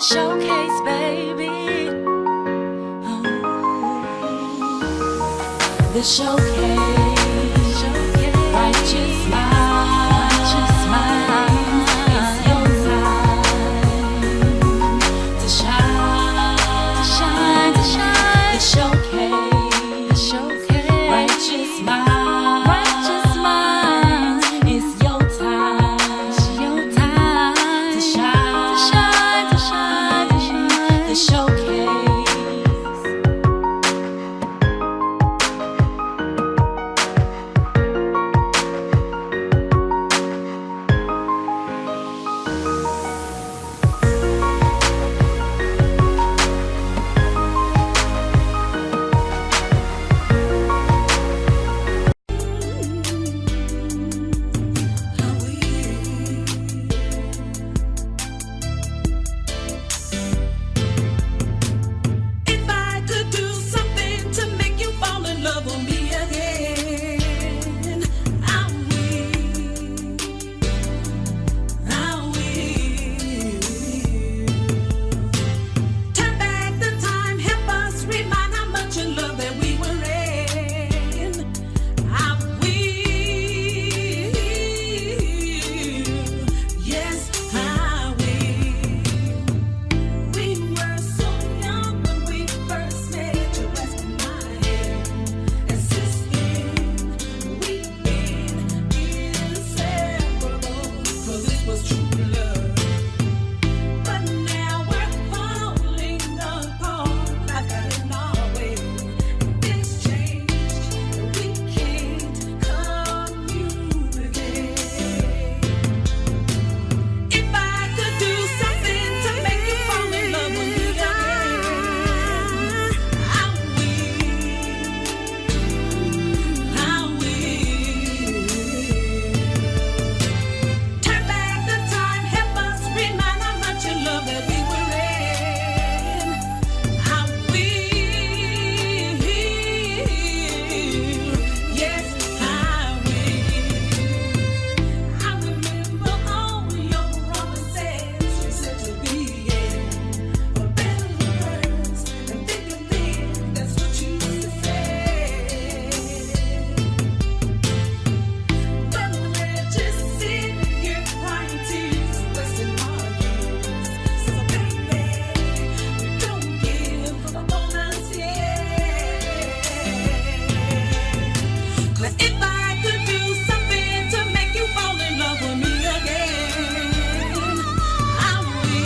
Showcase, baby. The showcase, righteous minds. It's your time to shine. The showcase, righteous minds. It's your time to shine. The showcase. If I could do something to make you fall in love with me again, I will. Turn back the time, help us remind how much in love that we were in. I will. Yes, I will. We were so young when we first met. You asked my hand, insisting we'd been inseparable, 'cause this was true love. But now we're falling apart. Life got in our way. Things changed. We can't communicate. If I could do something to make you fall in love with me again, I will. Turn back the time, help us remind how much in love that we were in. I will. Yes, I will. I remember all your promises. You said to be for better or worse, and thick and thin. That's what you said. But we're just sitting here crying tears, wasting our years. So baby, don't give up on us yet. 'Cause if I could do something to make you fall in love with me again, I will.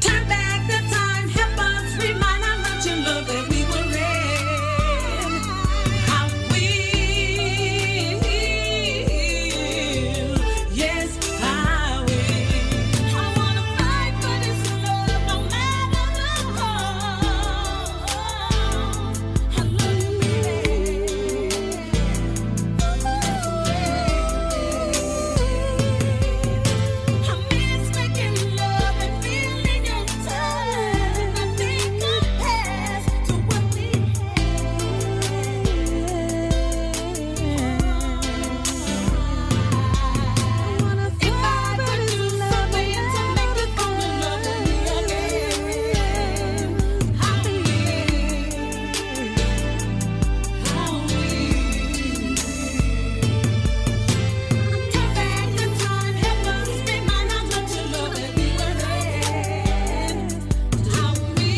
Turn back the time, help us remind how much in love that we were in. I will. Yes, I will. I wanna fight for this love no matter the cost. I love you, I miss making love and feeling your touch. Nothing compares to what we had. If I could do something to make you fall in love with me again, I will. Turn back the time, help us remind how much in love that we were in. I will.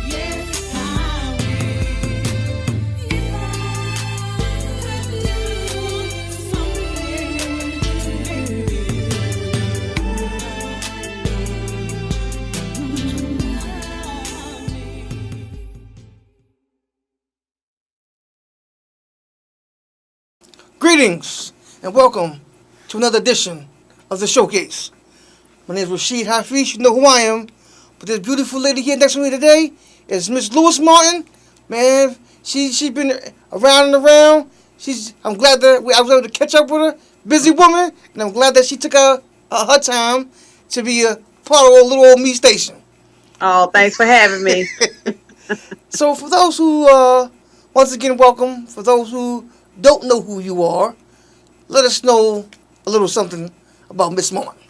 Yes, I Greetings and welcome to another edition of the Showcase. My name is Rashid Hafiz. You know who I am. But this beautiful lady here next to me today is Miss Lois Martin. Man, she's been around and around. I'm glad that I was able to catch up with her. Busy woman, and I'm glad that she took her time to be a part of a little old me station. Oh, thanks for having me. So for those who Once again, welcome. For those who don't know who you are, let us know a little something about Miss Martin.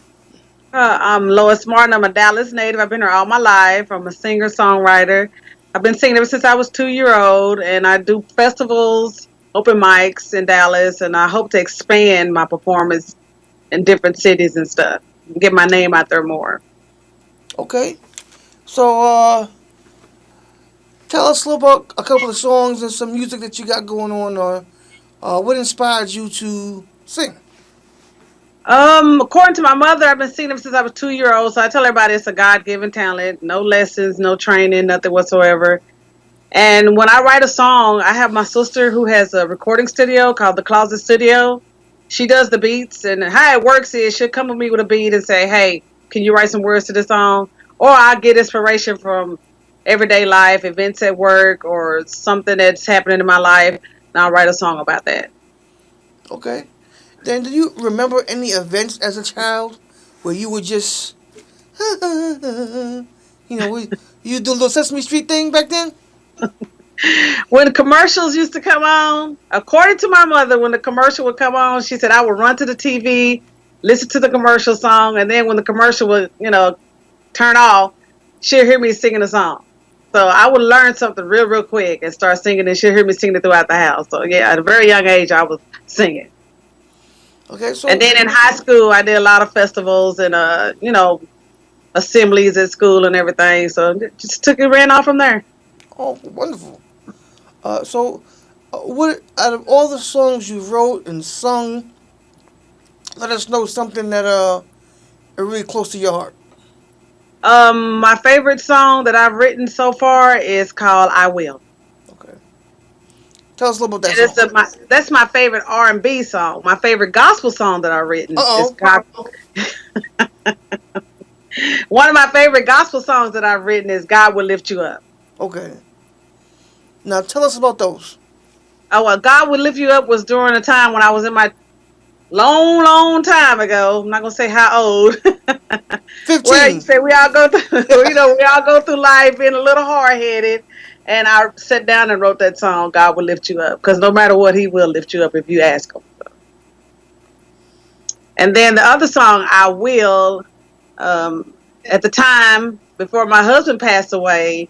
I'm Lois Martin. I'm a Dallas native. I've been here all my life. I'm a singer songwriter. I've been singing ever since I was 2 year old, and I do festivals, open mics in Dallas, and I hope to expand my performance in different cities and stuff. Get my name out there more. Okay, so tell us a little about a couple of songs and some music that you got going on, or what inspired you to sing. According to my mother, I've been singing ever since I was 2 year old. So I tell everybody it's a God given talent. No lessons, no training, nothing whatsoever. And when I write a song, I have my sister who has a recording studio called the Closet Studio. She does the beats, and how it works is she'll come to me with a beat and say, "Hey, can you write some words to this song?" Or I get inspiration from everyday life, events at work, or something that's happening in my life, and I'll write a song about that. Okay. Then, do you remember any events as a child where you were just, you do a little Sesame Street thing back then? When commercials used to come on, according to my mother, when the commercial would come on, she said I would run to the TV, listen to the commercial song, and then when the commercial would, turn off, she'll hear me singing a song. So I would learn something real, real quick and start singing, and she'll hear me singing it throughout the house. So yeah, at a very young age, I was singing. Okay, And so then in high school, I did a lot of festivals and assemblies at school and everything. So just took it, ran off from there. oh, wonderful. What out of all the songs you wrote and sung, let us know something that are really close to your heart. My favorite song that I've written so far is called "I Will." Okay, tell us a little about that And it's song. that's my favorite R&B song. My favorite gospel song that I've Uh written is oh. God. One of my favorite gospel songs that I've written is "God Will Lift You Up." Okay. Now tell us about those. Oh, well, "God Will Lift You Up" was during a time when I was in my long, long time ago. I'm not gonna say how old. Well, you 15. say we all go through, we all go through life being a little hard headed. And I sat down and wrote that song, "God Will Lift You Up," because no matter what, He will lift you up if you ask Him. And then the other song, "I Will," um, at the time before my husband passed away,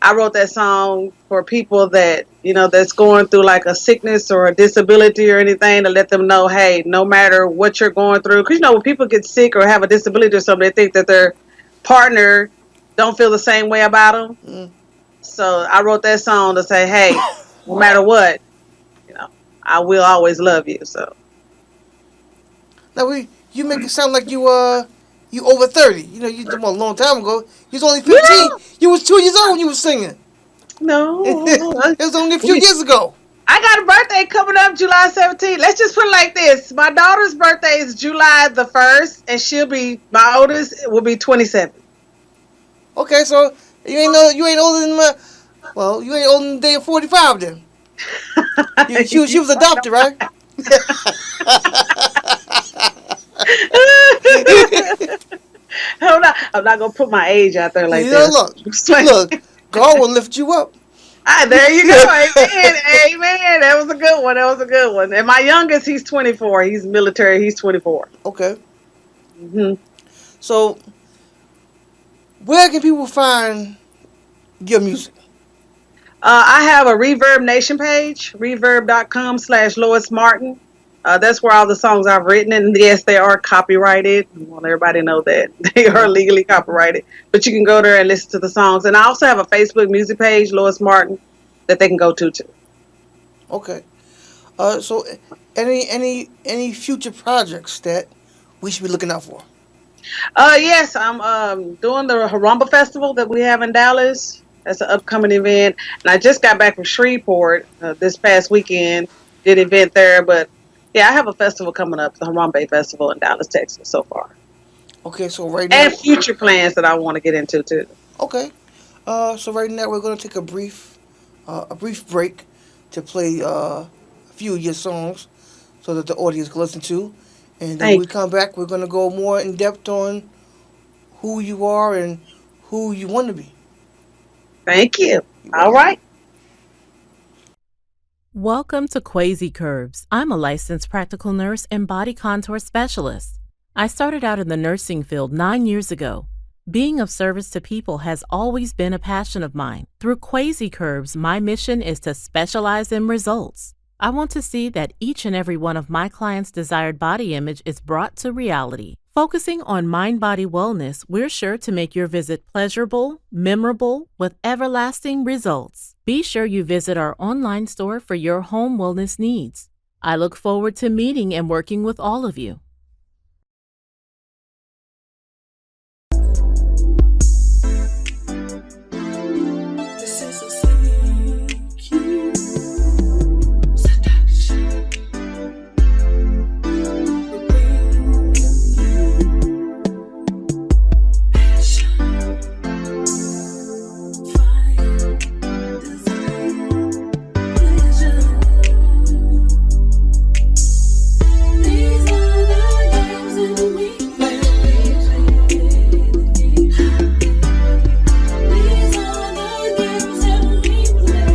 I wrote that song for people that, that's going through like a sickness or a disability or anything, to let them know, hey, no matter what you're going through, because, when people get sick or have a disability or something, they think that their partner don't feel the same way about them. Mm. So I wrote that song to say, hey, no matter what, you know, I will always love you. So Now you make it sound like you over 30. You did one a long time ago. You was only 15. no, You was 2 years old when you was singing. no. It was only a few years ago. I got a birthday coming up July 17th. Let's just put it like this. My daughter's birthday is July the 1st, and my oldest will be 27. Okay, so you ain't older than you ain't older than the day of 45 then. She was adopted, right? I'm not going to put my age out there like that. Look, God will lift you up. There you go. Amen. Amen. That was a good one. That was a good one. And my youngest, he's 24. He's military. He's 24. Okay, Hmm. so where can people find your music? I have a Reverb Nation page, reverb.com/Lois Martin. That's where all the songs I've written, and yes, they are copyrighted. I want everybody to know that they are legally copyrighted. But you can go there and listen to the songs. And I also have a Facebook music page, Lois Martin, that they can go to too. Okay, so any future projects that we should be looking out for? Yes, I'm doing the Haramba Festival that we have in Dallas. That's an upcoming event, and I just got back from Shreveport this past weekend. Did an event there, but yeah, I have a festival coming up, the Harambe Festival in Dallas, Texas, so far, Okay, so right and now, future plans that I want to get into too. okay, so right now we're gonna take a brief break to play a few of your songs so that the audience can listen to, and then when we Thank you. come back, we're gonna go more in depth on who you are and who you want to be. Thank you. You're All welcome. right. Welcome to Quasi Curves. I'm a licensed practical nurse and body contour specialist. I started out in the nursing field 9 years ago. Being of service to people has always been a passion of mine. Through Quasi Curves, my mission is to specialize in results. I want to see that each and every one of my clients' desired body image is brought to reality. Focusing on mind-body wellness, we're sure to make your visit pleasurable, memorable, with everlasting results. Be sure you visit our online store for your home wellness needs. I look forward to meeting and working with all of you. This is a CQ seduction. Passion, fire, desire, pleasure. These are the games that we play. These are the games that we play.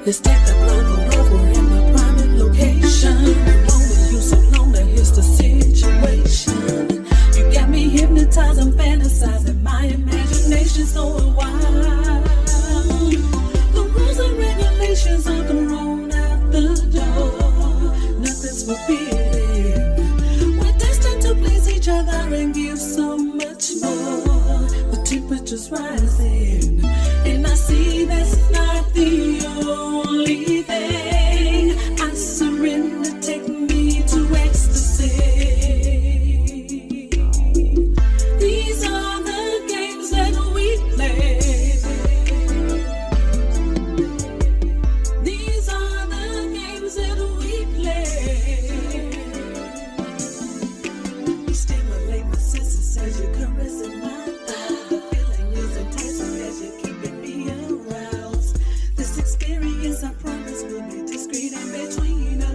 Let's take the love over in my private location. Only you so long that here's the situation. You got me hypnotized and fantasizing, my imagination's going wild. The rules and regulations are thrown out the door. Nothing's forbidden. We're destined to please each other and give so much more. The temperature's rising, and I see that's not the only thing. I surrender, take me to ecstasy. These are the games that we play. These are the games that we play. You stimulate my senses as you caress in my eyes. The feeling is enticing as you're keeping me aroused. This experience, I promise, will be discreet and between us.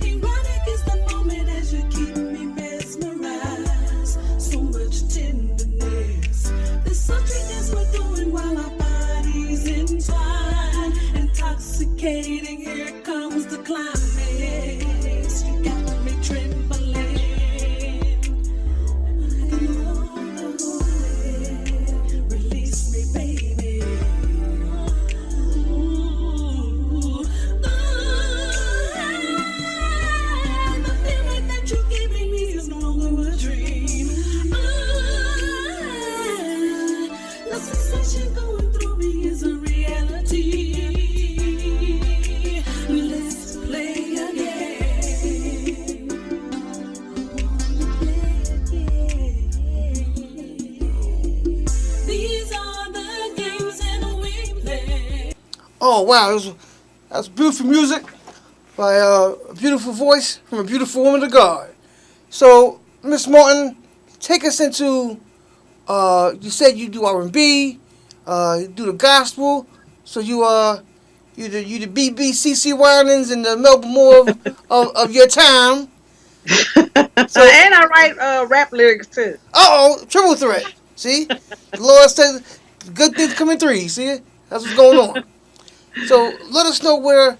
Erotic is the moment as you keep me mesmerized. So much tenderness. This sweetness we're doing while our bodies entwine. Intoxicating, here comes the climax. You got me trembling. Release me, baby. The feeling that you're giving me is no longer a dream. The sensation going through me is a reality. Let's play again. These are the games that we play. Oh wow, that's beautiful music by a beautiful voice from a beautiful woman of God. So, Miss Martin, take us into. You said you do R&B, you do the gospel. So you the BBC Winans and the Melbourne Moore of your time. So, And I write rap lyrics too. triple threat. See, the Lord said good things come in threes. See, that's what's going on. So let us know where.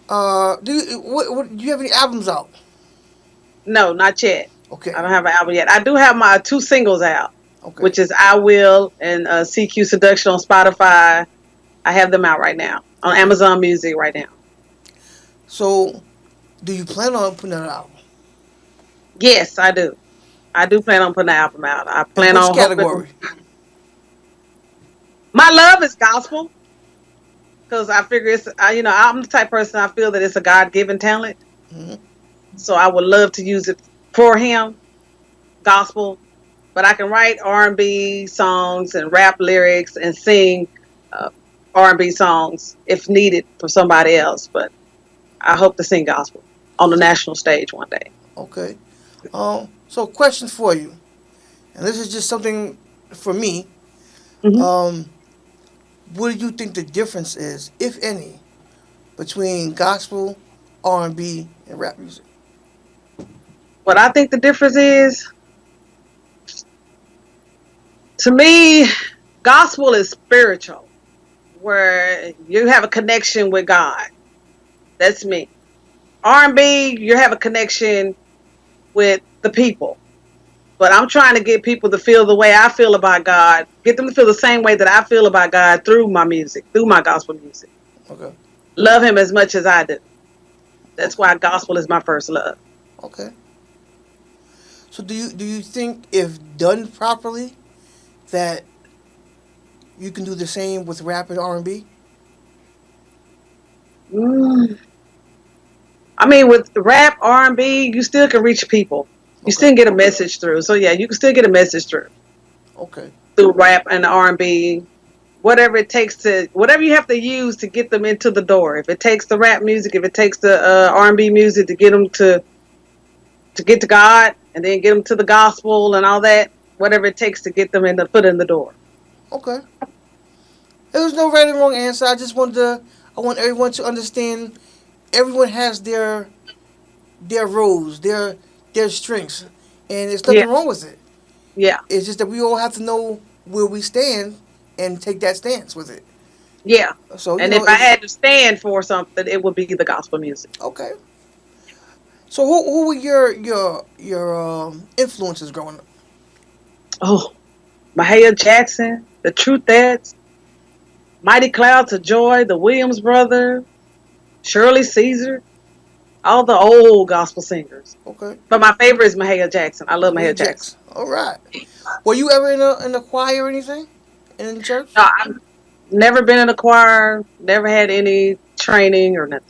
Do you have any albums out? No, not yet. Okay. I don't have an album yet. I do have my 2 singles out, Okay. which is I Will and CQ Seduction on Spotify. I have them out right now on Amazon Music right now. So, do you plan on putting that out? Yes, I do. I do plan on putting an album out. I In plan which on category? My love is gospel because I figure I'm the type of person I feel that it's a God given talent. Mhm. So I would love to use it for Him, gospel. But I can write R&B songs and rap lyrics and sing uh, R&B songs if needed for somebody else. But I hope to sing gospel on the national stage one day. Okay. So question for you, and this is just something for me. Mhm. What do you think the difference is, if any, between gospel, R&B, and rap music? What I think the difference is, to me, gospel is spiritual, where you have a connection with God. That's me. R&B, you have a connection with the people. But I'm trying to get people to feel the way I feel about God, get them to feel the same way that I feel about God through my music, through my gospel music. Okay. Love Him as much as I do. That's Okay. why gospel is my first love. Okay. So do you think if done properly that you can do the same with rap and R&B? Mm. I mean, with rap, R&B, you still can reach people. You Okay. still get a message through. So yeah, you can still get a message Okay. through rap and R&B. Whatever it takes to, whatever you have to use to get them into the door. If it takes the rap music, if it takes the R&B music to get them to get to God, and then get them to the gospel and all that, whatever it takes to get them in the foot in the door. Okay. There was no right and wrong answer. I want everyone to understand everyone has their roles, their strengths, and there's Yeah, nothing wrong with it. yeah, It's just that we all have to know where we stand and take that stance with it. yeah. So And if I it's had to stand for something, it would be the gospel music. okay. So who were your influences growing up? Oh, Mahalia Jackson, the Truthettes, Mighty Clouds of Joy, the Williams Brothers, Shirley Caesar, all the old gospel singers. Okay, But my favorite is Mahalia Jackson. I love Mahalia Mahalia Jackson. Jackson. All right. Were you ever in a choir or anything in church? No, I've never been in a choir, never had any training or nothing.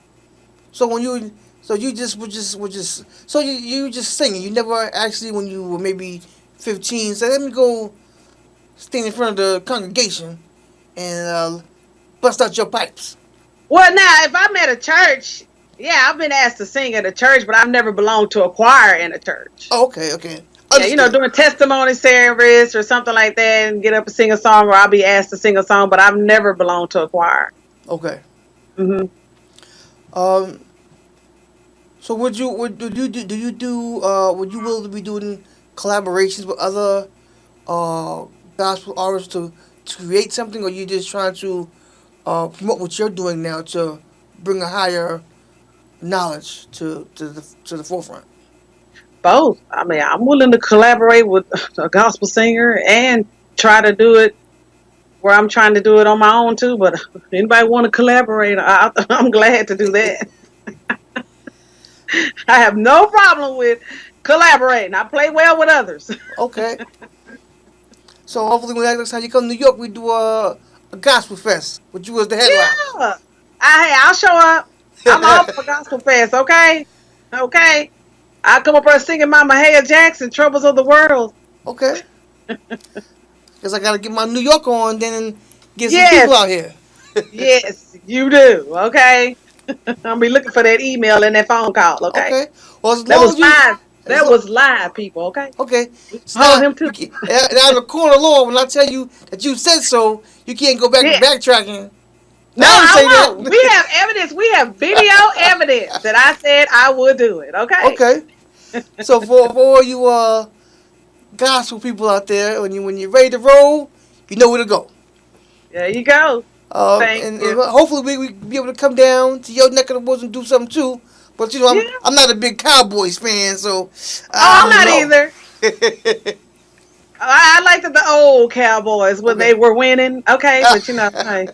So when you so you just were just so you just singing. You never actually when you were maybe 15 said let me go stand in front of the congregation and bust out your pipes. Well, now, if I'm at a church, yeah, I've been asked to sing at a church, but I've never belonged to a choir in a church. Oh, okay, okay, Yeah, understood. doing testimony service or something like that and get up and sing a song, or I'll be asked to sing a song, but I've never belonged to a choir. Okay. Hmm. Um. So would you do would you will to be doing collaborations with other uh gospel artists to create something, or you just trying to promote what you're doing now to bring a higher knowledge to the forefront? Both. I mean, I'm willing to collaborate with a gospel singer and try to do it where I'm trying to do it on my own too. But anybody want to collaborate, I'm glad to do that. I have no problem with collaborating. I play well with others. Okay. So hopefully when next time you come to New York, we do a gospel fest with you as the headliner. Yeah. Hey, I'll show up. I'm all for gospel fest, okay? Okay. I'll come up there singing my Mahalia Jackson, Troubles of the World. Okay. Guess I gotta get my New York on then and get some people Yes. out here. Yes, you do, okay? I'll be looking for that email and that phone call, okay? Okay. Well, as That long was as you, live. as That lo- was live, people, okay? okay. It's Hold not him you too. can't, down the corner law. When I tell you that you said so, you can't go back Yeah. backtracking. No, I didn't say I won't. We that. have evidence. We have video evidence that I said I would do it, okay? Okay. So for all you gospel people out there, when you're ready to roll, you know where to go. There you go. Thank And you. hopefully we be able to come down to your neck of the woods and do something too. But Yeah. I'm not a big Cowboys fan, so Oh, I I'm don't not know. either. I liked the old Cowboys when Okay. they were winning. Okay, but hey,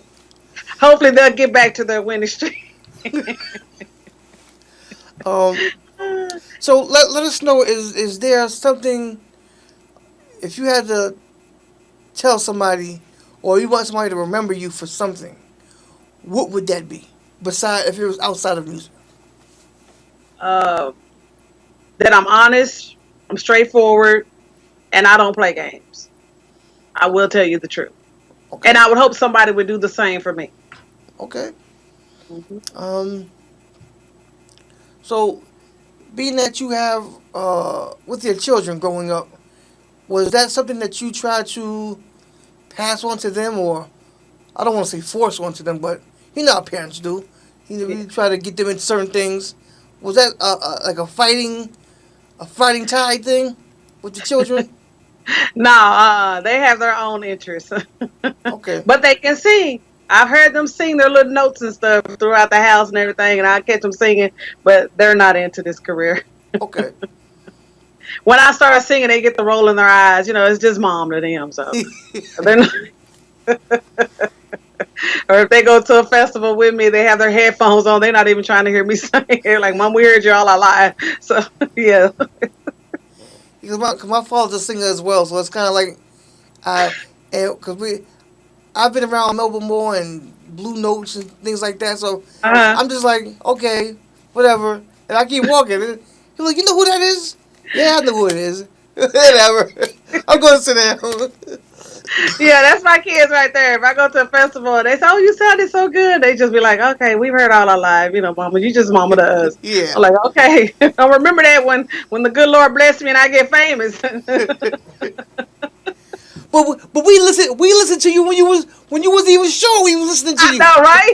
hopefully they'll get back to their winning streak. um. So let us know is there something if you had to tell somebody or you want somebody to remember you for something, what would that be? Beside if it was outside of music. uh, that I'm honest, I'm straightforward, and I don't play games. I will tell you the truth, and Okay. I would hope somebody would do the same for me. Okay. Hmm. Um. So being that you have with your children growing up, was that something that you tried to pass on to them, or I don't want to say force onto them, but you know how parents do. Yeah. You try to get them into certain things. Was that like a fighting tide thing with the children? No, they have their own interests, Okay. but they can sing. I've heard them sing their little notes and stuff throughout the house and everything, and I catch them singing, but they're not into this career. Okay. When I start singing, they get the roll in their eyes. It's just mom to them. So they're not, or if they go to a festival with me, they have their headphones on. They're not even trying to hear me sing. They're like, "Mom, we heard you all our life." So yeah, Because my father's a singer as well, so it's kind of like I and because I've been around Melbourne more and Blue Notes and things like that, so uh-huh. I'm just like, okay, whatever, and I keep walking. And he's like, you know who that is? Yeah, I know who it is. Whatever. I'm going to sit down. Yeah, that's my kids right there. If I go to a festival and they say, "Oh, you sounded so good," they just be like, "Okay, we've heard all our life, Mama. You just mama to us." Yeah. I'm like, "Okay, I'll remember that when the good Lord bless me and I get famous." But we listened to you when you wasn't even sure we was listening to I you. know, right?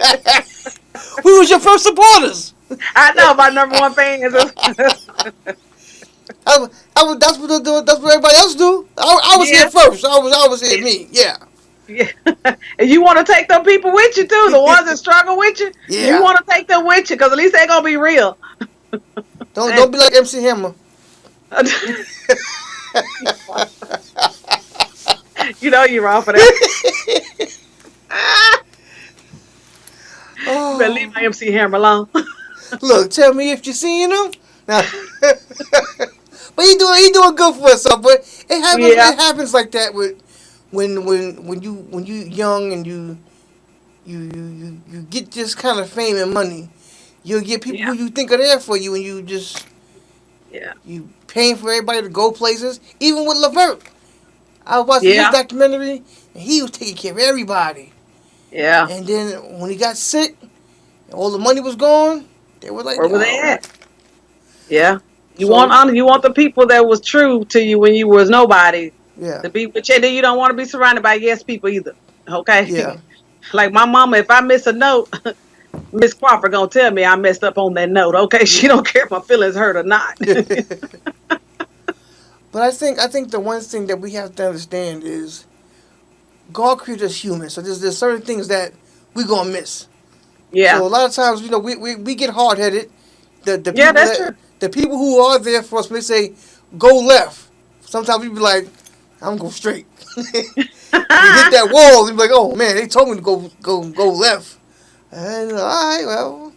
We was your first supporters. I know my number one fan is. That's what everybody else do. I was here Yeah, first. I was here me. Yeah. yeah. And you want to take them people with you too, the ones that struggle with you. You Yeah. want to take them with you because at least they're gonna be real. Don't be like MC Hammer. You know you're wrong for that. You better leave Oh, my MC Hammer alone. look, tell me if you seen him. Now, but he doing good for himself. But Yeah, it happens like that with when you young and you get this kind of fame and money. You'll get people yeah, who you think are there for you, and you just yeah, you paying for everybody to go places. Even with Levert, I was watching his yeah, documentary, and he was taking care of everybody. yeah. And then when he got sick, and all the money was gone, they were like, Where were they "Oh, at? Yeah. You want so honor. You want the people that was true to you when you was nobody yeah, to be with you. Then you don't want to be surrounded by yes people either. Okay. yeah." Like my mama, if I miss a note, Miss Crawford gonna tell me I messed up on that note. Okay, she don't care if my feelings hurt or not. But I think the one thing that we have to understand is God created us human, so there's certain things that we gonna miss. Yeah, So a lot of times, we get hard headed. yeah, that's true. The people who are there for us, when they say go left, sometimes we be like, I'm go straight. You hit that wall, you be like, oh man, they told me to go left. And all right, well,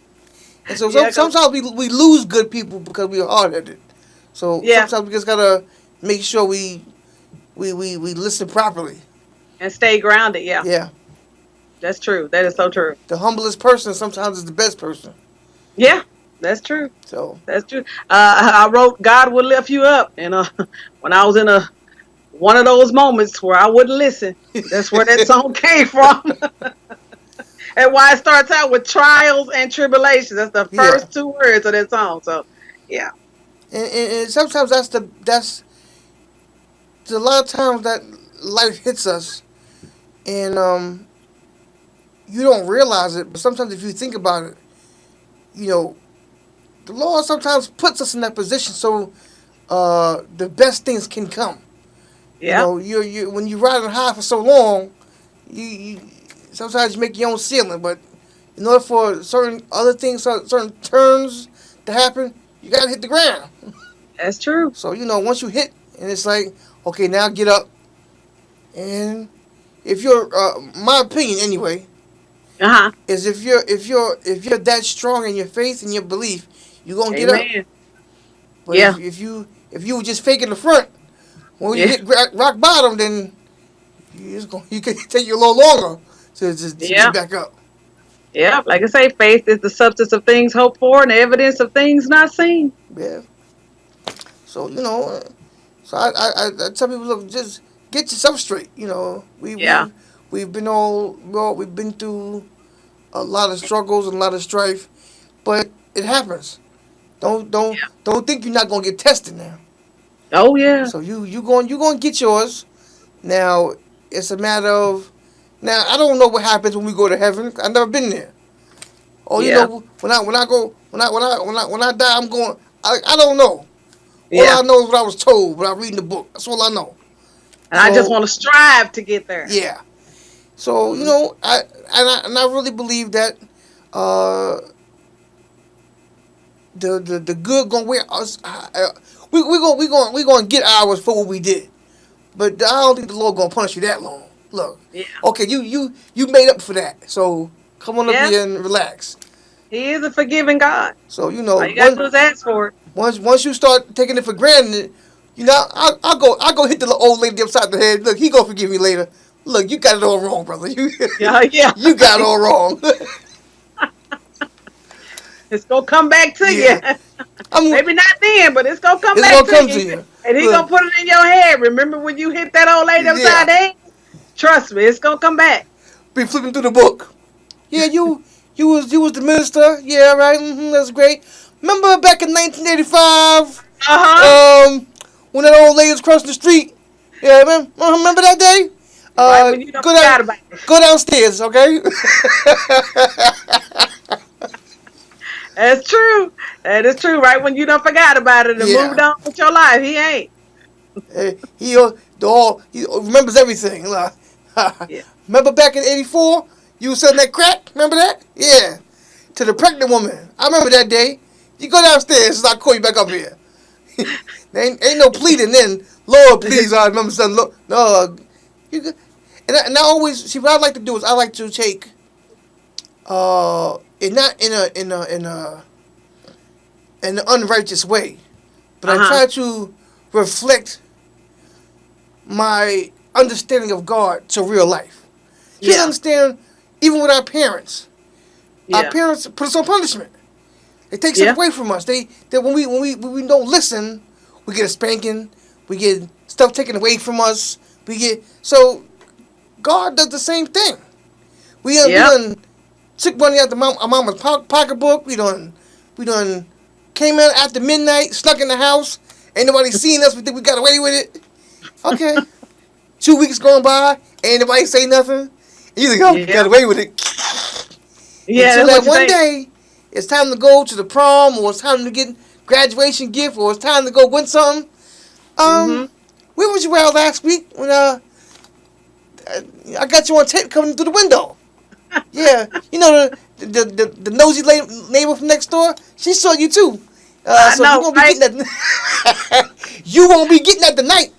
and Yeah, sometimes we lose good people because we are hard headed. So yeah, sometimes we just gotta make sure we listen properly. and stay grounded. Yeah, Yeah, that's true. That is so true. the humblest person sometimes is the best person. Yeah, that's true. So That's true. I wrote "God will lift you up," and when I was in one of those moments where I wouldn't listen, that's where that song came from. And why it starts out with trials and tribulations. That's the yeah, first two words of that song. So, yeah, and sometimes that's a lot of times that life hits us, and you don't realize it. But sometimes if you think about it, you know, the Lord sometimes puts us in that position so the best things can come. You yeah, know, you when you riding high for so long, you sometimes you make your own ceiling. But in order for certain other things, certain turns to happen, you gotta hit the ground. that's true. So once you hit, and it's like, okay, now get up. And if you're, my opinion anyway, Uh huh. is if you're that strong in your faith and your belief, you're gonna get up. Amen. But Yeah, if you were just faking the front, when you yeah, hit rock bottom, then you could take you a little longer to yeah, get back up. yeah. Like I say, faith is the substance of things hoped for and the evidence of things not seen. Yeah. So so I tell people, look, just get yourself straight. Yeah, We've been we've been through a lot of struggles and a lot of strife, but it happens. yeah. Don't think you're not gonna get tested now. Oh, yeah, So you going to get yours. Now it's a matter of, now I don't know what happens when we go to heaven. I've never been there. Oh, yeah, when I die, I'm going. I don't know. All yeah, I know is what I was told when I read in the book. That's all I know. And I just So want to strive to get there. yeah. So you know, I really believe that uh, the good gonna wear us. We gonna get ours for what we did. But I don't think the Lord gonna punish you that long. Look, Yeah. okay, you made up for that. So come on up Yeah. here and relax. He is a forgiving God. So you All know, you got to do is ask for it. once you start taking it for granted, you know, I go hit the old lady upside the head. Look, he gonna forgive me later. Look, you got it all wrong, brother. You Yeah, yeah. you got it all wrong. It's gonna come back to you. Yeah, I'm. Maybe not then, but it's gonna come It's back gonna to come to you. you. And he gonna Look, put it in your head. Remember when you hit that old lady upside yeah, the head? Trust me, it's gonna come back. be flipping through the book. Yeah, you was the minister. Yeah, right. That's great. Remember back in 1985, Uh-huh. when that old lady was crossing the street. Yeah, man. Remember that day? Right when you don't Go forgot down, about it. go downstairs, okay? That's true. That is true. Right when you don't forgot about it and moved Yeah. on with your life, he ain't. He remembers everything. Like, Yeah. remember back in '84, you was selling that crack. Remember that? Yeah. To the pregnant woman. I remember that day. You go downstairs, I'll call you back up here. ain't no pleading then. Lord, please, I remember something. No, you. And I always see what I like to do is I like to take, and not in an unrighteous way, but I Uh-huh. try to reflect my understanding of God to real life. You Yeah. understand, even with our Yeah. parents put us on punishment. They take Yeah. stuff away from us. They when we don't listen, we get a spanking. We get stuff taken away from us. So God does the same thing. We Yeah. done took money out our mama's pocketbook. We done came in after midnight, snuck in the house. Ain't nobody seen us. We think we got away with it. Okay. 2 weeks going by, ain't nobody say nothing. You think, oh, Yeah. got away with it. Yeah, Until that's that what you one think. day, it's time to go to the prom, or it's time to get graduation gift, or it's time to go win something. Mm-hmm. Where was you at last week when I got you on tape coming through the window? Yeah, you know the nosy neighbor from next door. She saw you too. I So you know, won't be right? getting that. You won't be getting that tonight.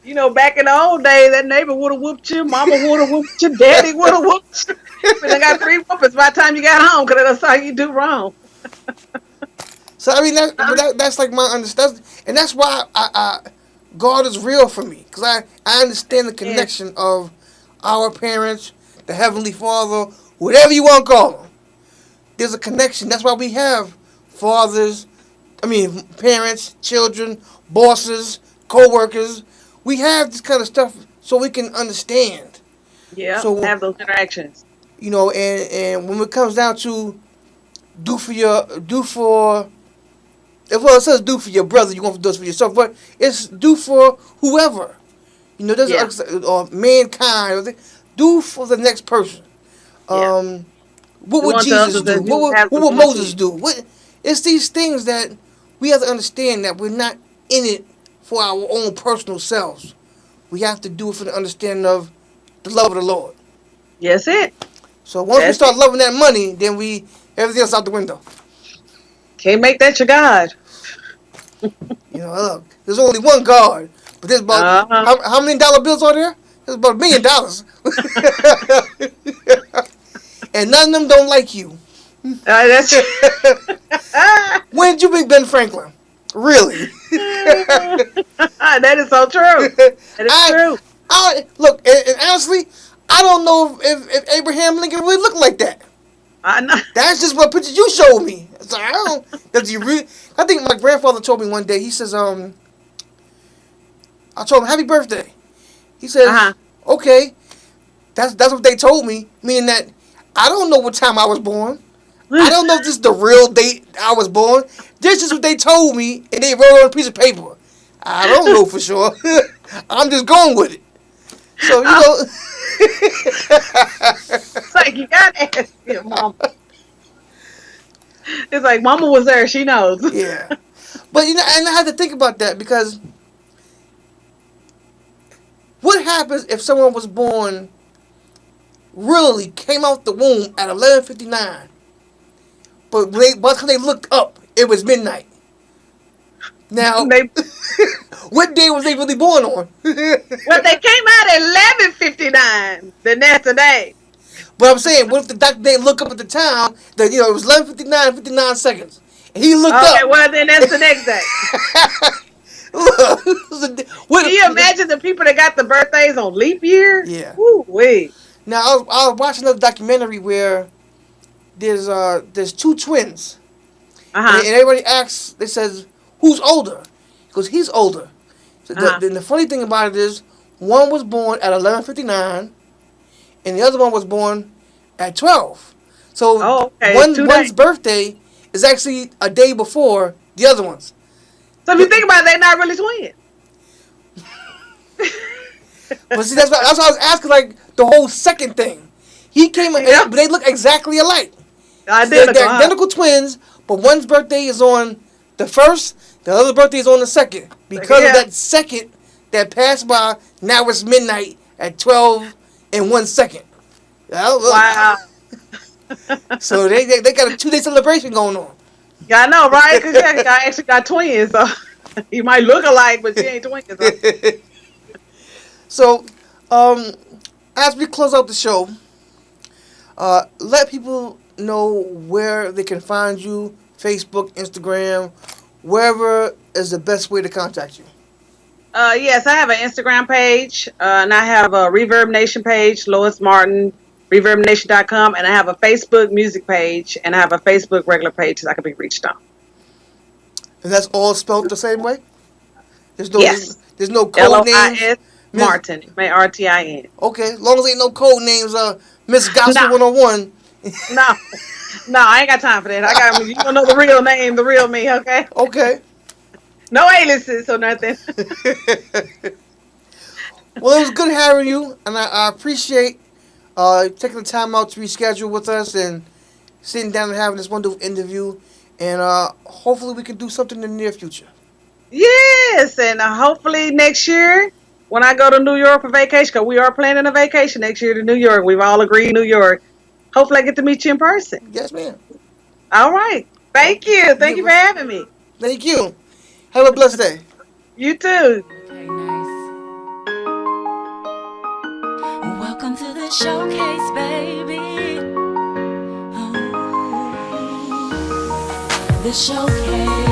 You know, back in the old days, that neighbor would have whooped you, mama would have whooped you, daddy would have whooped you. But I got 3 whoopings by the time you got home because that's how you do wrong. So I mean that's like my understanding, and that's why God is real for me because I understand the Yeah. connection of our parents, the Heavenly Father, whatever you want to call them. There's a connection. That's why we have fathers, I mean parents, children, bosses, co-workers. We have this kind of stuff so we can understand. Yeah, So have those interactions. you know, and when it comes down to do for well, it says do for your brother, you want to do it for yourself, but it's do for whoever. You know, there's Yeah. or mankind. Do for the next person. Yeah. What Do would unto Jesus others do? as you would have What them would do unto Moses you. do? It's these things that we have to understand that we're not in it for our own personal selves. We have to do it for the understanding of the love of the Lord. Yes, it. So once we That's start it. loving that money, then everything else out the window. Can't make that your God. You know, look, there's only one God, but there's about Uh-huh. how many dollar bills are there? There's about $1 million, and none of them don't like you. That's When did you meet Ben Franklin? Really? that is so true. That is I, true. I look, and honestly, I don't know if Abraham Lincoln really looked like that. I know. That's just what picture you showed me. So I don't. Does he really? I think my grandfather told me one day. He says, I told him happy birthday. He Uh-huh. says, okay, that's what they told me, meaning that I don't know what time I was born. I don't know if this is the real date I was born. This is what they told me, and they wrote on a piece of paper. I don't know for sure. I'm just going with it. So you know, It's like you gotta ask your mama. It's like mama was there, she knows. yeah. But you know, and I had to think about that because What happens if someone was born, really came out the womb at 11:59, but by the time they looked up, it was midnight? Now, They what day was they really born on? well, they came out at 11:59. Then that's the day. But I'm saying, what if the doctor didn't look up at the time that it was 11:59, 59 seconds, and he looked Okay, up? well then that's the next day. Look, Can you imagine the people that got the birthdays on leap year? Yeah. Woo wee. Now I was watching another documentary where there's two twins, Uh-huh. and everybody asks, they says, who's older? Because he's older. So Uh-huh. the funny thing about it is, one was born at 11:59, and the other one was born at 12. So Oh, okay. one's 2 days. birthday is actually a day before the other one's. So if you think about it, they're not really twins. But see, that's why I was asking, like, the whole second thing. He came, Yeah. but they look exactly alike. Identical. They're huh? identical twins, but one's birthday is on the first, the other birthday is on the second. Because Yeah. of that second that passed by, now it's midnight at 12 and 1 second. Wow. So they got a 2-day celebration going on. Yeah, I know, right? Because yeah, I actually got twins, so you might look alike, but you ain't twins. So, as we close out the show, let people know where they can find you, Facebook, Instagram, wherever is the best way to contact you. Yes, I have an Instagram page, and I have a Reverb Nation page, Lois Martin, ReverbNation.com, and I have a Facebook music page, and I have a Facebook regular page that I can be reached on. And that's all spelled the same way? There's no Yes. there's no code names. Lois Martin, Martin. Okay, as long as ain't no code names, Miss Gospel No. 101. No, I ain't got time for that. I got you don't know the real name, the real me, okay? Okay. No aliases or nothing. Well, it was good having you, and I appreciate taking the time out to reschedule with us and sitting down and having this wonderful interview. And hopefully we can do something in the near future. Yes, and hopefully next year when I go to New York for vacation, because we are planning a vacation next year to New York. We've all agreed New York. Hopefully I get to meet you in person. Yes, ma'am. All right. Thank you. Thank you for having me. Thank you. Have a blessed day. You too. Okay, nice. Welcome to the showcase, baby. Oh. The showcase.